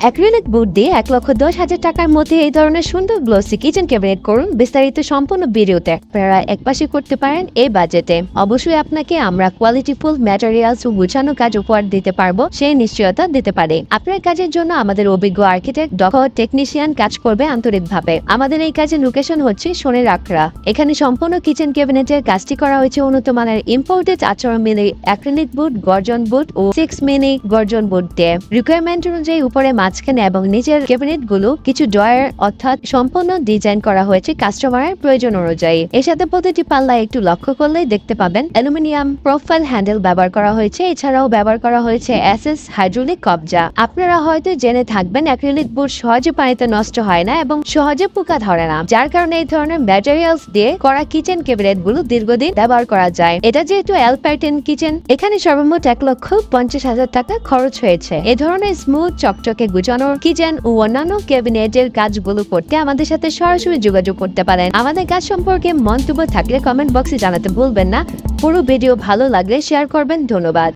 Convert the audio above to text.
Acrylic board দিয়ে ১,১০,০০০ টাকার মধ্যে এই ধরনের সুন্দর গ্লসি কিচেন ক্যাবিনেট করুন। বিস্তারিত সম্পূর্ণ ভিডিওতে আপনারা একপাশে করতে পারেন এই বাজেটে। অবশ্যই আপনাকে আমরা কোয়ালিটিফুল ম্যাটেরিয়ালস ও গুছানো কাজ উপহার দিতে পারবো, সেই নিশ্চয়তা দিতে পারে। আপনার কাজের জন্য আমাদের অভিজ্ঞ আর্কিটেক্ট দক্ষ টেকনিশিয়ান কাজ করবে আন্তরিকভাবে। আমাদের এই কাজের লোকেশন হচ্ছে সোনের আখড়া। এখানে সম্পূর্ণ কিচেন ক্যাবিনেটের কাজটি করা হয়েছে উন্নত মানের ইম্পোর্টেড 18 মিলি অ্যাক্রিলিক বোর্ড, গর্জন বোর্ড ও 6 মিলি গর্জন বোর্ড দিয়ে। রিকোয়ারমেন্ট অনুযায়ী উপরে, মাঝখানে এবং নিচের ক্যাবিনেট গুলো কিছু ড্রয়ার অর্থাৎ সম্পূর্ণ ডিজাইন করা হয়েছে কাস্টমারের প্রয়োজন অনুযায়ী। এর সাথে প্রতিটি পাল্লা একটু লক্ষ্য করলেই দেখতে পাবেন অ্যালুমিনিয়াম প্রোফাইল হ্যান্ডেল ব্যবহার করা হয়েছে। এছাড়াও ব্যবহার করা হয়েছে এসএস হাইড্রোলিক কবজা। আপনারা হয়তো জেনে থাকবেন অ্যাক্রিলিক বোর্ড সহজে পানিতে নষ্ট হয় না এবং সহজে পোকা ধরে না, যার কারণে এই ধরনের ম্যাটেরিয়ালস দিয়ে করা কিচেন ক্যাবিনেট গুলো দীর্ঘদিন ব্যবহার করা যায়। এটা যেহেতু এলপার্টেন কিচেন, এখানে সর্বমোট 1,50,000 টাকা খরচ হয়েছে। এ ধরনের স্মুথ চকচকে গুছানো কিচেন ও অন্যান্য ক্যাবিনেটের কাজগুলো করতে আমাদের সাথে সরাসরি যোগাযোগ করতে পারেন। আমাদের কাজ সম্পর্কে মন্তব্য থাকলে কমেন্ট বক্সে জানাতে ভুলবেন না। পুরো ভিডিও ভালো লাগলে শেয়ার করবেন। ধন্যবাদ।